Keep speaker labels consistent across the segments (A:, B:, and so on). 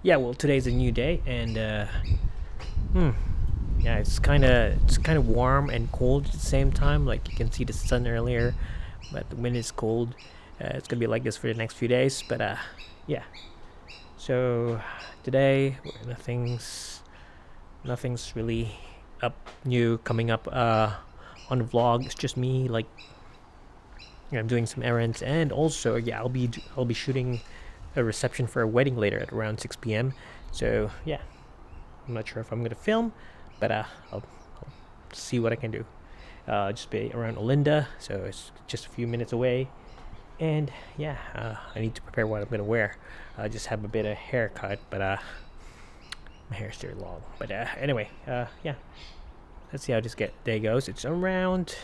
A: Yeah, well, today's a new day, and hmm, yeah, it's kind of warm and cold at the same time. Like you can see the sun earlier, but the wind is cold. It's gonna be like this for the next few days. But yeah. So today, nothing's really up new coming up on the vlog. It's just me, like, I'm doing some errands, and also yeah, I'll be shooting a reception for a wedding later at around 6 p.m. So yeah, I'm not sure if I'm gonna film, but I'll see what I can do. Just be around Olinda, so it's just a few minutes away. And yeah, I need to prepare what I'm gonna wear. I just have a bit of haircut, but my hair's still long. But anyway, yeah, let's see how this day goes. It's around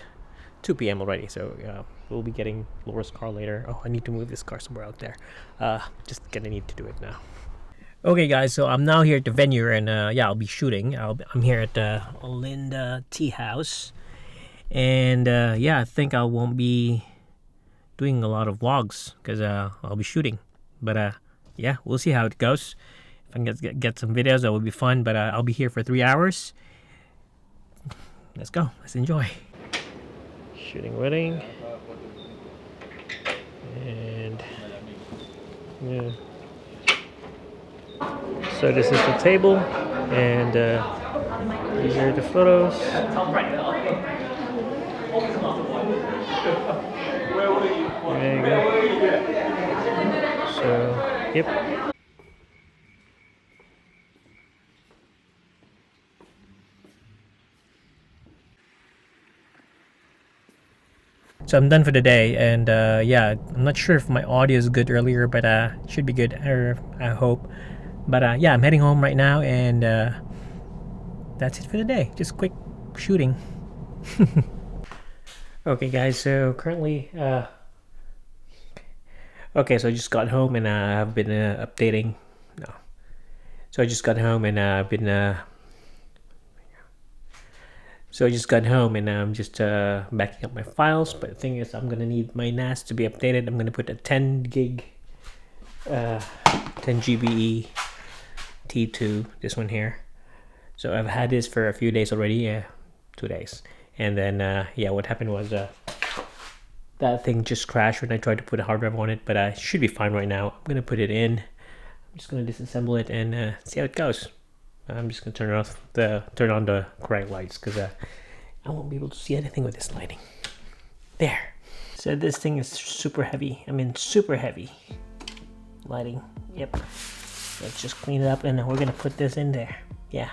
A: 2 p.m. already, so we'll be getting Laura's car later. Oh, I need to move this car somewhere out there. Just gonna need to do it now. Okay, guys, so I'm now here at the venue, and yeah, I'll be shooting. I'm here at the Olinda Tea House, and yeah, I think I won't be doing a lot of vlogs because I'll be shooting. But yeah, we'll see how it goes. If I can get some videos, that would be fun. But I'll be here for 3 hours. Let's go. Let's enjoy. Shooting wedding, and yeah. So this is the table, and these are the photos. There you go. So, yep. So I'm done for the day, and yeah, I'm not sure if my audio is good earlier, but it should be good, or I hope. But yeah, I'm heading home right now, and that's it for the day. Just quick shooting. Okay, guys. So currently, okay, so I just got home, and I've been updating. No, so I just got home, and I've been. So I just got home, and I'm just backing up my files. But the thing is, I'm gonna need my NAS to be updated. I'm gonna put a 10 gig, 10 GBE T2. This one here. So I've had this for a few days already. 2 days. And then yeah, what happened was that thing just crashed when I tried to put a hard drive on it. But it should be fine right now. I'm gonna put it in. I'm just gonna disassemble it and see how it goes. I'm just gonna turn on the correct lights because I won't be able to see anything with this lighting. There. So this thing is super heavy. I mean, super heavy lighting. Yep. Let's just clean it up, and we're gonna put this in there. Yeah.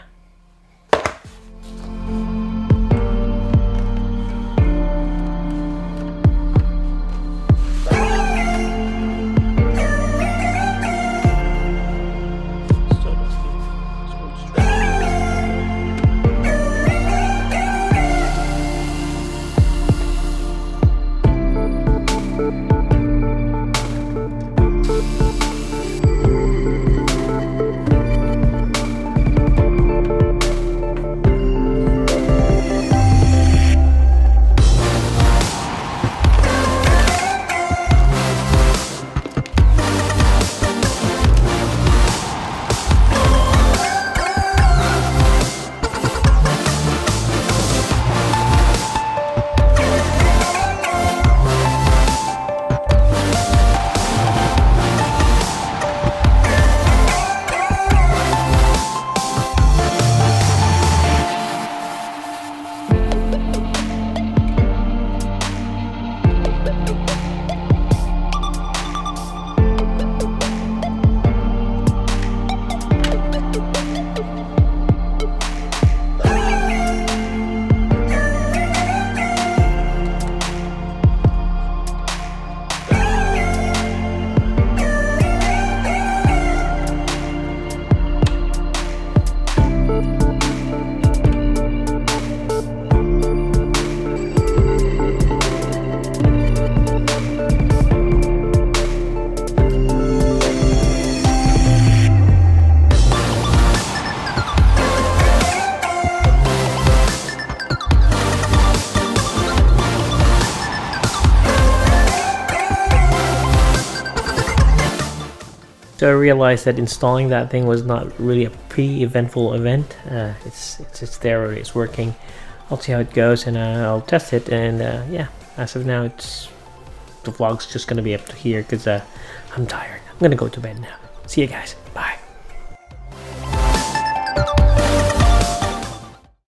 A: So I realized that installing that thing was not really a pre-eventful event. It's there already. It's working. I'll see how it goes, and I'll test it. And yeah, as of now, the vlog's just gonna be up to here because I'm tired. I'm gonna go to bed now. See you guys. Bye.